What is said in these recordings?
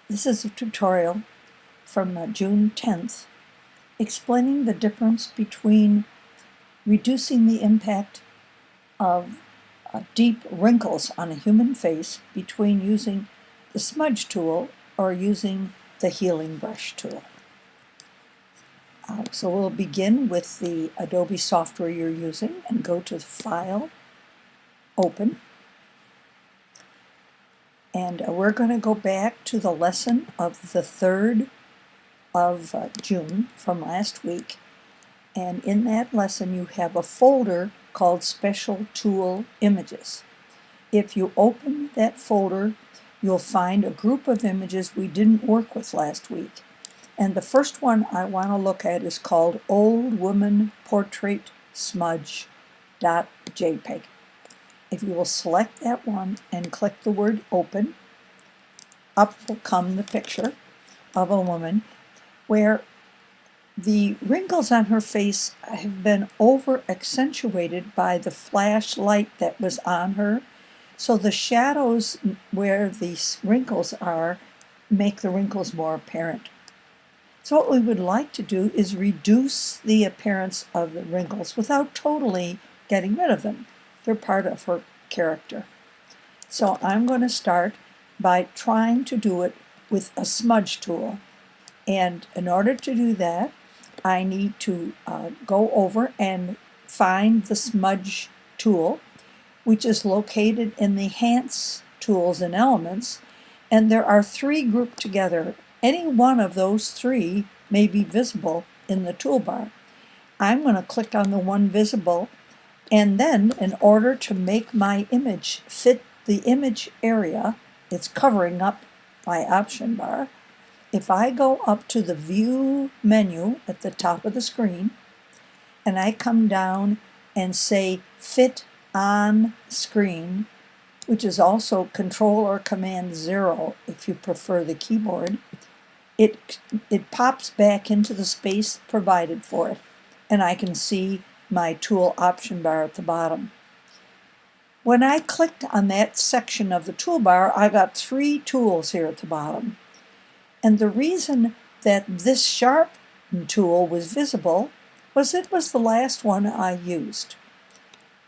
This is a tutorial from June 10th explaining the difference between reducing the impact of deep wrinkles on a human face between using the Smudge Tool or using the Healing Brush Tool. So we'll begin with the Adobe software you're using and go to File, Open. And we're going to go back to the lesson of the 3rd of June from last week. And in that lesson, you have a folder called Special Tool Images. If you open that folder, you'll find a group of images we didn't work with last week. And the first one I want to look at is called Old Woman Portrait Smudge.jpg. If you will select that one and click the word open, up will come the picture of a woman where the wrinkles on her face have been over accentuated by the flashlight that was on her. So the shadows where these wrinkles are make the wrinkles more apparent. So what we would like to do is reduce the appearance of the wrinkles without totally getting rid of them. They're part of her character. So I'm going to start by trying to do it with a smudge tool. And in order to do that, I need to go over and find the smudge tool, which is located in the Enhance Tools and Elements. And there are 3 grouped together. Any one of those 3 may be visible in the toolbar. I'm going to click on the one visible. And then, in order to make my image fit the image area, it's covering up my option bar. If I go up to the View menu at the top of the screen, and I come down and say Fit on Screen, which is also Control or Command 0 if you prefer the keyboard, it pops back into the space provided for it, and I can see my tool option bar at the bottom. When I clicked on that section of the toolbar, I got 3 tools here at the bottom. And the reason that this sharpen tool was visible was it was the last one I used.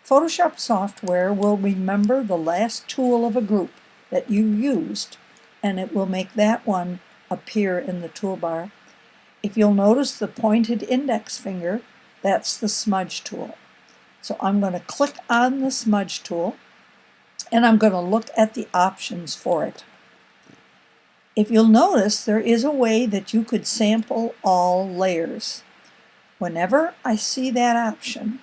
Photoshop software will remember the last tool of a group that you used, and it will make that one appear in the toolbar. If you'll notice the pointed index finger, that's the smudge tool. So I'm going to click on the smudge tool, and I'm going to look at the options for it. If you'll notice, there is a way that you could sample all layers. Whenever I see that option,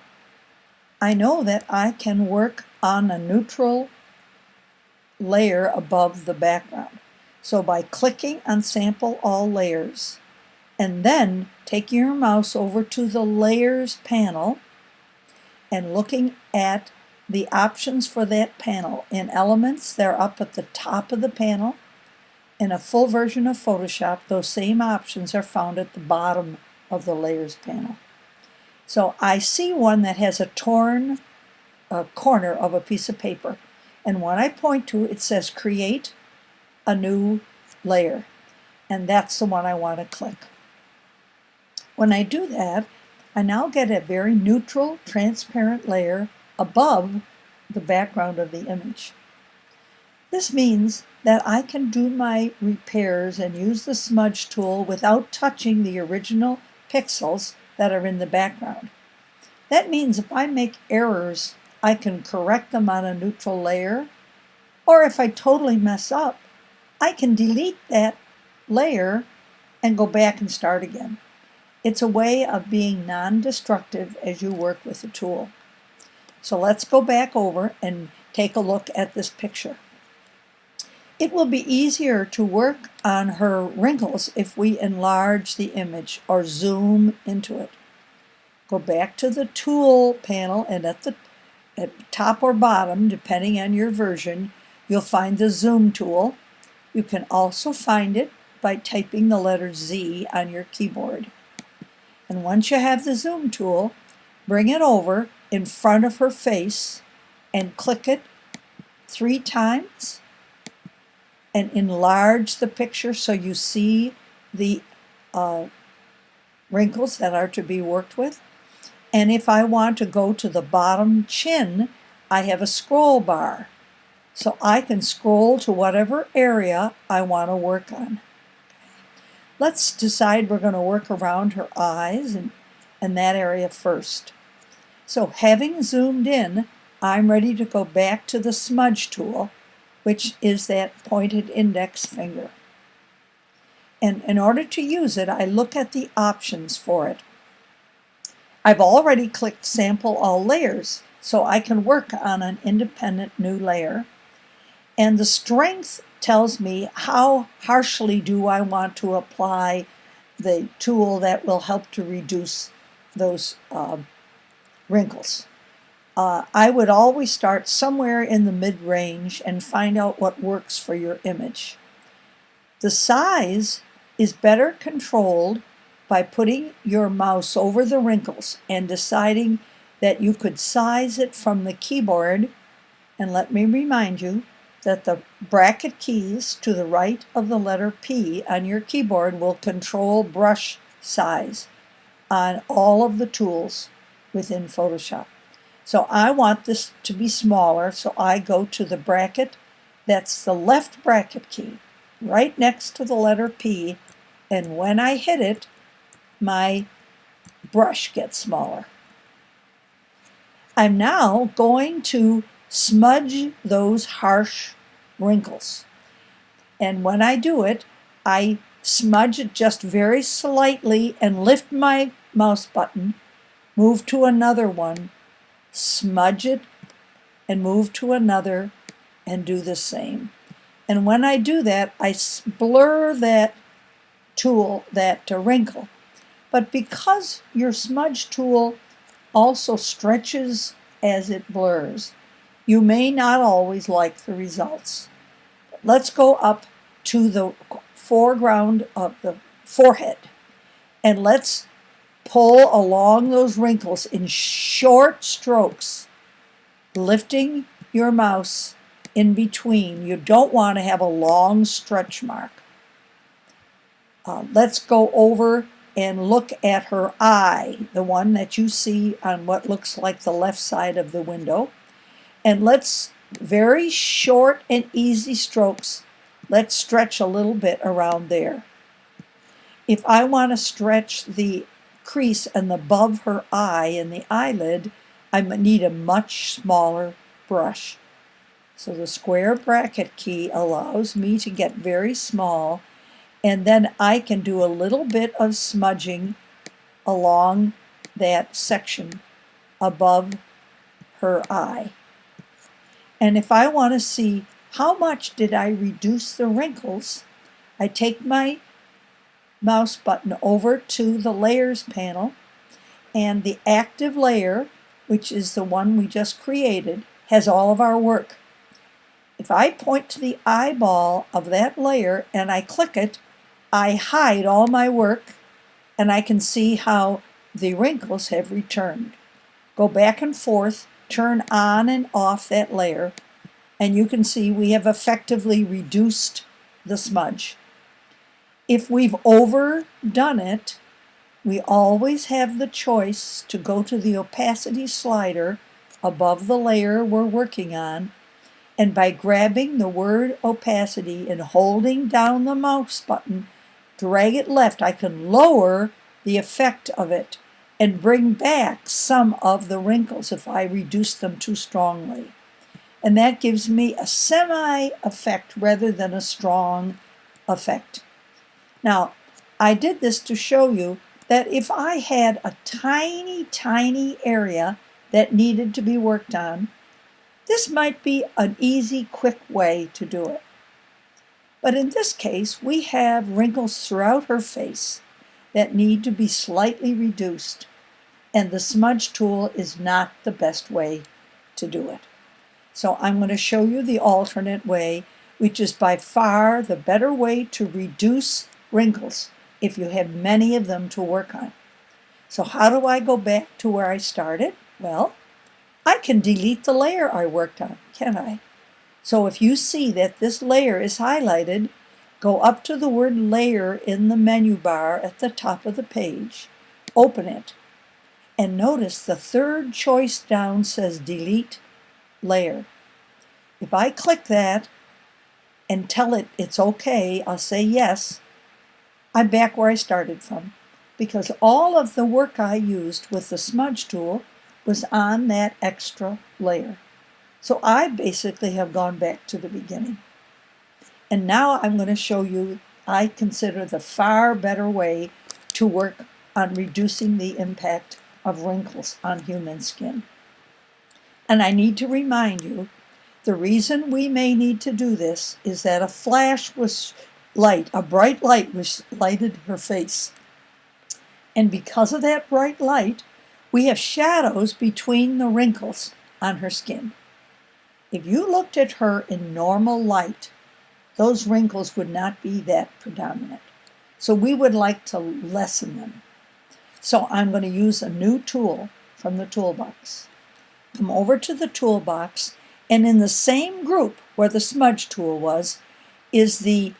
I know that I can work on a neutral layer above the background. So by clicking on Sample All Layers, and then taking your mouse over to the Layers panel and looking at the options for that panel. In Elements, they're up at the top of the panel. In a full version of Photoshop, those same options are found at the bottom of the Layers panel. So I see one that has a torn corner of a piece of paper. And when I point to it, it says Create a New Layer. And that's the one I want to click. When I do that, I now get a very neutral, transparent layer above the background of the image. This means that I can do my repairs and use the smudge tool without touching the original pixels that are in the background. That means if I make errors, I can correct them on a neutral layer, or if I totally mess up, I can delete that layer and go back and start again. It's a way of being non-destructive as you work with the tool. So let's go back over and take a look at this picture. It will be easier to work on her wrinkles if we enlarge the image or zoom into it. Go back to the Tool panel, and at top or bottom, depending on your version, you'll find the Zoom tool. You can also find it by typing the letter Z on your keyboard. And once you have the Zoom tool, bring it over in front of her face and click it 3 times. and enlarge the picture so you see the wrinkles that are to be worked with. And if I want to go to the bottom chin, I have a scroll bar. So I can scroll to whatever area I want to work on. Let's decide we're going to work around her eyes and that area first. So having zoomed in, I'm ready to go back to the Smudge Tool, which is that pointed index finger. And in order to use it, I look at the options for it. I've already clicked Sample All Layers, so I can work on an independent new layer. And the strength tells me how harshly do I want to apply the tool that will help to reduce those wrinkles. I would always start somewhere in the mid-range and find out what works for your image. The size is better controlled by putting your mouse over the wrinkles and deciding that you could size it from the keyboard. And let me remind you that the bracket keys to the right of the letter P on your keyboard will control brush size on all of the tools within Photoshop. So I want this to be smaller, so I go to the bracket. That's the left bracket key, right next to the letter P, and when I hit it, my brush gets smaller. I'm now going to smudge those harsh wrinkles. And when I do it, I smudge it just very slightly and lift my mouse button, move to another one, smudge it, and move to another, and do the same. And when I do that, I blur that tool, that wrinkle. But because your smudge tool also stretches as it blurs, you may not always like the results. Let's go up to the foreground of the forehead, and let's pull along those wrinkles in short strokes, lifting your mouse in between. You don't want to have a long stretch mark. Let's go over and look at her eye, the one that you see on what looks like the left side of the window. And let's, very short and easy strokes, let's stretch a little bit around there. If I want to stretch the crease and above her eye and the eyelid, I need a much smaller brush. So the square bracket key allows me to get very small, and then I can do a little bit of smudging along that section above her eye. And if I want to see how much did I reduce the wrinkles, I take my mouse button over to the Layers panel, and the active layer, which is the one we just created, has all of our work. If I point to the eyeball of that layer and I click it, I hide all my work, and I can see how the wrinkles have returned. Go back and forth, turn on and off that layer, and you can see we have effectively reduced the smudge. If we've overdone it, we always have the choice to go to the opacity slider above the layer we're working on, and by grabbing the word opacity and holding down the mouse button, drag it left, I can lower the effect of it and bring back some of the wrinkles if I reduce them too strongly. And that gives me a semi-effect rather than a strong effect. Now, I did this to show you that if I had a tiny, tiny area that needed to be worked on, this might be an easy, quick way to do it. But in this case, we have wrinkles throughout her face that need to be slightly reduced, and the smudge tool is not the best way to do it. So I'm going to show you the alternate way, which is by far the better way to reduce wrinkles if you have many of them to work on. So how do I go back to where I started? Well, I can delete the layer I worked on, can I? So if you see that this layer is highlighted, go up to the word layer in the menu bar at the top of the page, open it, and notice the third choice down says delete layer. If I click that and tell it it's okay, I'll say yes, I'm back where I started from, because all of the work I used with the smudge tool was on that extra layer. So I basically have gone back to the beginning. And now I'm going to show you, I consider the far better way to work on reducing the impact of wrinkles on human skin. And I need to remind you, the reason we may need to do this is that a flash was light, a bright light was lighted her face. And because of that bright light, we have shadows between the wrinkles on her skin. If you looked at her in normal light, those wrinkles would not be that predominant. So we would like to lessen them. So I'm going to use a new tool from the toolbox. Come over to the toolbox, and in the same group where the smudge tool was, is the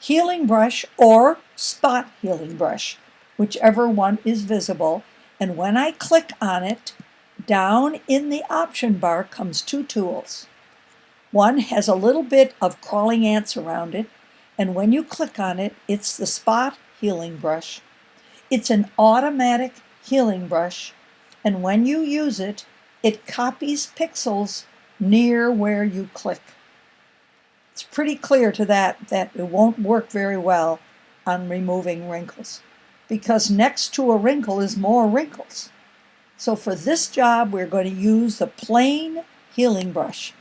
healing brush or spot healing brush, whichever one is visible. And when I click on it, down in the option bar comes two tools. One has a little bit of crawling ants around it, and when you click on it, it's the spot healing brush. It's an automatic healing brush, and when you use it, it copies pixels near where you click. It's pretty clear to that it won't work very well on removing wrinkles, because next to a wrinkle is more wrinkles. So for this job, we're going to use the plain healing brush,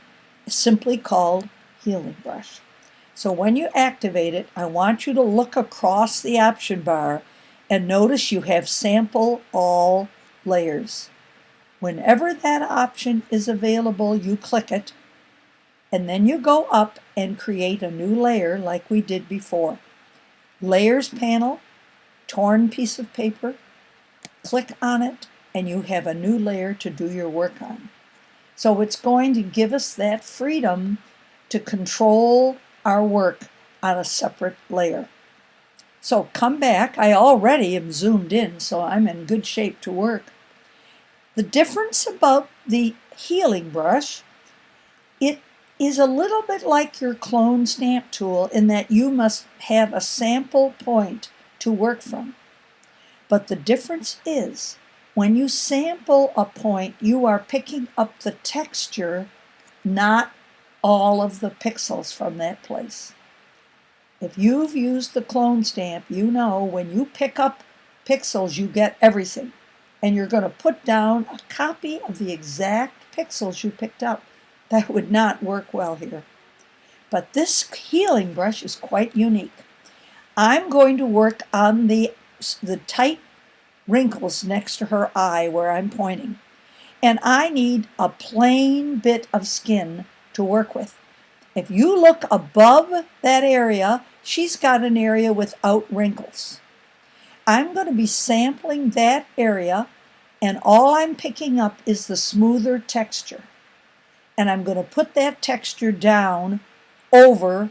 simply called healing brush. So when you activate it, I want you to look across the option bar and notice you have sample all layers. Whenever that option is available, you click it, and then you go up and create a new layer like we did before. Layers panel, torn piece of paper, click on it, and you have a new layer to do your work on. So it's going to give us that freedom to control our work on a separate layer. So come back. I already am zoomed in, so I'm in good shape to work. The difference about the healing brush, it is a little bit like your clone stamp tool in that you must have a sample point to work from. But the difference is, when you sample a point, you are picking up the texture, not all of the pixels from that place. If you've used the clone stamp, you know when you pick up pixels, you get everything. And you're going to put down a copy of the exact pixels you picked up. That would not work well here. But this healing brush is quite unique. I'm going to work on the tight wrinkles next to her eye where I'm pointing. And I need a plain bit of skin to work with. If you look above that area, she's got an area without wrinkles. I'm going to be sampling that area, and all I'm picking up is the smoother texture. And I'm going to put that texture down over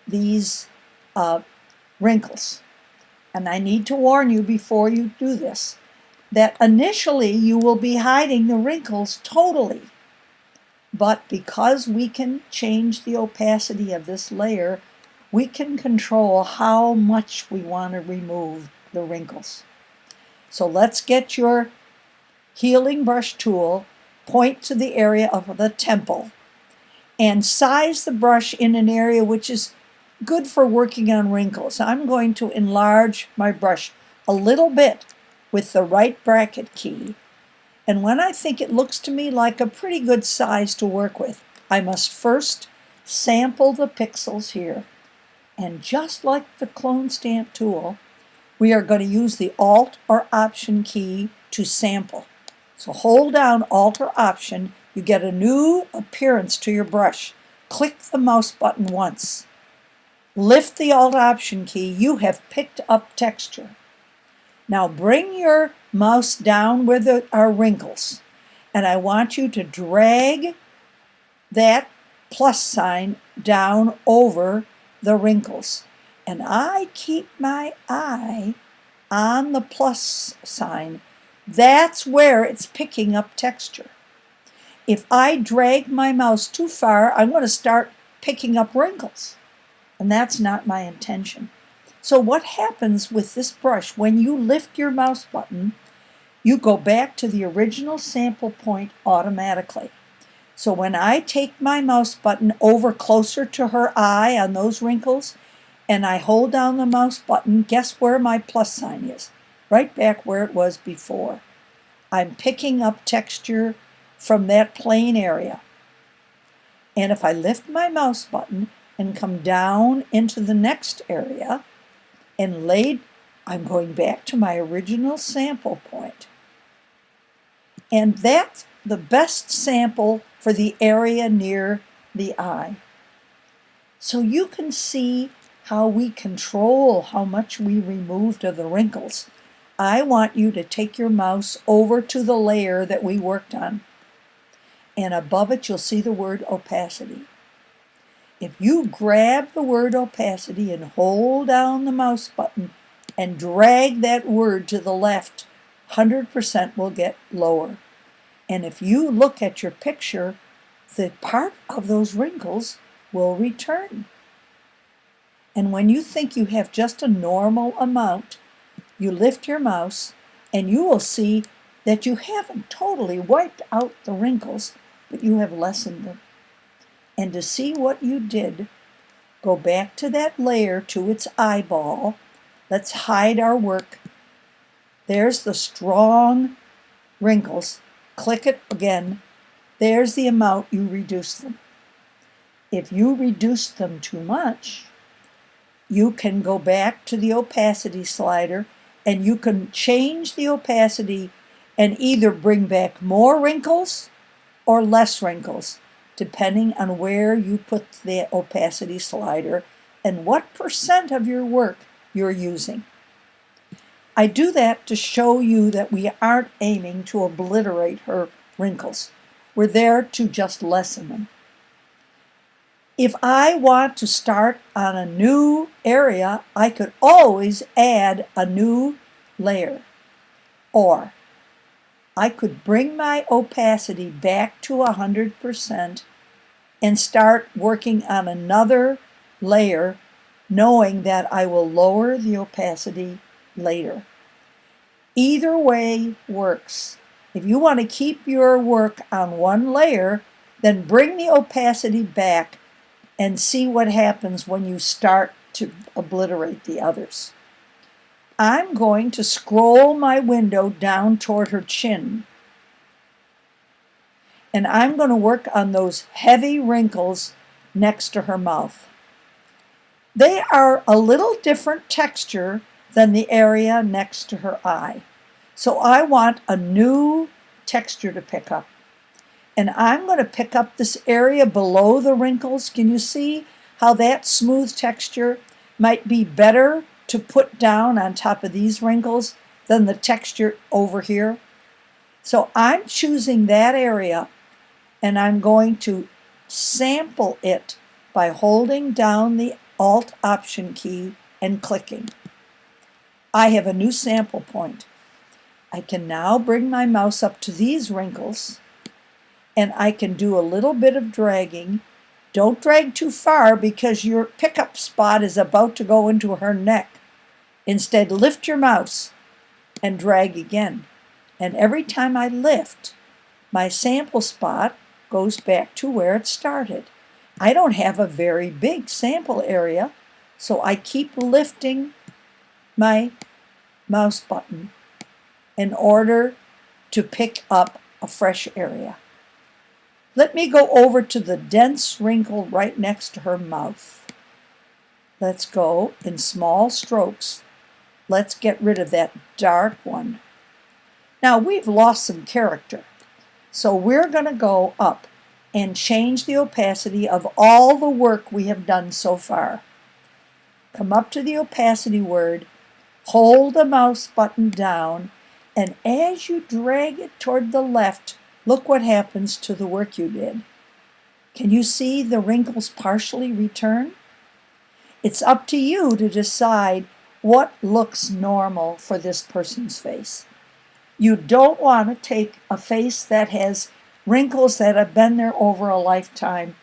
these wrinkles. And I need to warn you before you do this, that initially you will be hiding the wrinkles totally. But because we can change the opacity of this layer, we can control how much we want to remove the wrinkles. So let's get your healing brush tool, point to the area of the temple, and size the brush in an area which is good for working on wrinkles. I'm going to enlarge my brush a little bit with the right bracket key. And when I think it looks to me like a pretty good size to work with, I must first sample the pixels here. And just like the clone stamp tool, we are going to use the Alt or Option key to sample. So hold down Alt or Option, you get a new appearance to your brush. Click the mouse button once. Lift the Alt Option key, you have picked up texture. Now bring your mouse down where there are wrinkles, and I want you to drag that plus sign down over the wrinkles. And I keep my eye on the plus sign. That's where it's picking up texture. If I drag my mouse too far, I'm going to start picking up wrinkles. And that's not my intention. So what happens with this brush, when you lift your mouse button, you go back to the original sample point automatically. So when I take my mouse button over closer to her eye on those wrinkles, and I hold down the mouse button, guess where my plus sign is? Right back where it was before. I'm picking up texture from that plane area. And if I lift my mouse button and come down into the next area and I'm going back to my original sample point. And that's the best sample for the area near the eye. So you can see how we control how much we removed of the wrinkles. I want you to take your mouse over to the layer that we worked on. And above it, you'll see the word opacity. If you grab the word opacity and hold down the mouse button and drag that word to the left, 100% will get lower. And if you look at your picture, the part of those wrinkles will return. And when you think you have just a normal amount, you lift your mouse and you will see that you haven't totally wiped out the wrinkles, but you have lessened them. And to see what you did, go back to that layer to its eyeball. Let's hide our work. There's the strong wrinkles. Click it again. There's the amount you reduce them. If you reduce them too much, you can go back to the opacity slider and you can change the opacity and either bring back more wrinkles or less wrinkles, depending on where you put the opacity slider and what percent of your work you're using. I do that to show you that we aren't aiming to obliterate her wrinkles. We're there to just lessen them. If I want to start on a new area, I could always add a new layer. Or I could bring my opacity back to 100% and start working on another layer, knowing that I will lower the opacity later. Either way works. If you want to keep your work on one layer, then bring the opacity back and see what happens when you start to obliterate the others. I'm going to scroll my window down toward her chin. And I'm going to work on those heavy wrinkles next to her mouth. They are a little different texture than the area next to her eye. So I want a new texture to pick up. And I'm going to pick up this area below the wrinkles. Can you see how that smooth texture might be better to put down on top of these wrinkles than the texture over here? So I'm choosing that area and I'm going to sample it by holding down the Alt Option key and clicking. I have a new sample point. I can now bring my mouse up to these wrinkles and I can do a little bit of dragging. Don't drag too far because your pickup spot is about to go into her neck. Instead, lift your mouse and drag again. And every time I lift, my sample spot goes back to where it started. I don't have a very big sample area, so I keep lifting my mouse button in order to pick up a fresh area. Let me go over to the dense wrinkle right next to her mouth. Let's go in small strokes. Let's get rid of that dark one. Now we've lost some character, so we're going to go up and change the opacity of all the work we have done so far. Come up to the opacity word, hold the mouse button down, and as you drag it toward the left, look what happens to the work you did. Can you see the wrinkles partially return? It's up to you to decide what looks normal for this person's face. You don't want to take a face that has wrinkles that have been there over a lifetime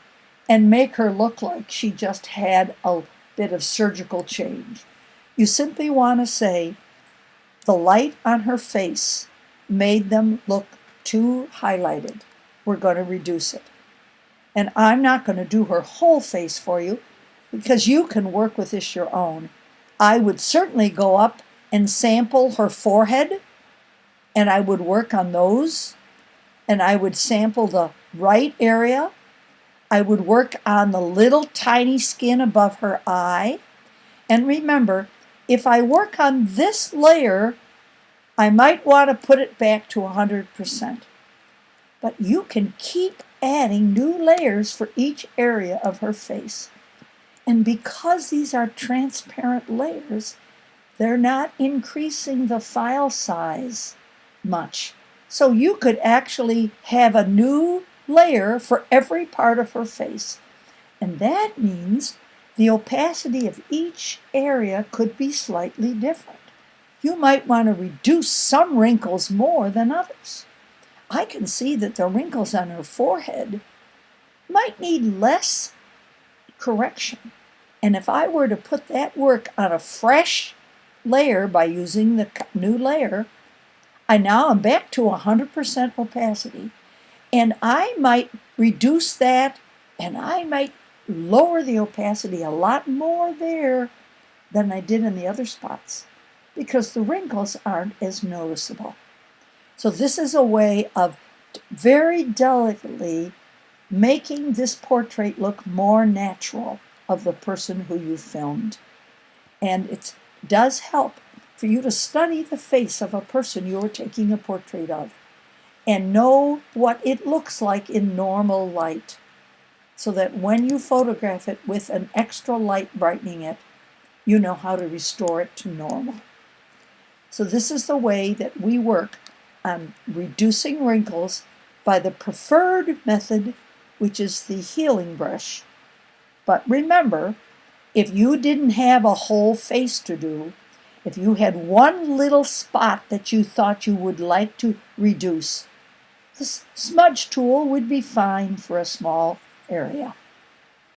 and make her look like she just had a bit of surgical change. You simply want to say, the light on her face made them look too highlighted. We're going to reduce it. And I'm not going to do her whole face for you because you can work with this your own. I would certainly go up and sample her forehead, and I would work on those, and I would sample the right area. I would work on the little tiny skin above her eye. And remember, if I work on this layer, I might want to put it back to 100%. But you can keep adding new layers for each area of her face. And because these are transparent layers, they're not increasing the file size much. So you could actually have a new layer for every part of her face. And that means the opacity of each area could be slightly different. You might want to reduce some wrinkles more than others. I can see that the wrinkles on her forehead might need less correction. And if I were to put that work on a fresh layer by using the new layer, I now am back to 100% opacity. And I might reduce that, and I might lower the opacity a lot more there than I did in the other spots, because the wrinkles aren't as noticeable. So this is a way of very delicately making this portrait look more natural of the person who you filmed. And it does help for you to study the face of a person you are taking a portrait of and know what it looks like in normal light, so that when you photograph it with an extra light brightening it, you know how to restore it to normal. So this is the way that we work on reducing wrinkles by the preferred method, which is the healing brush. But remember, if you didn't have a whole face to do, if you had one little spot that you thought you would like to reduce, the smudge tool would be fine for a small area.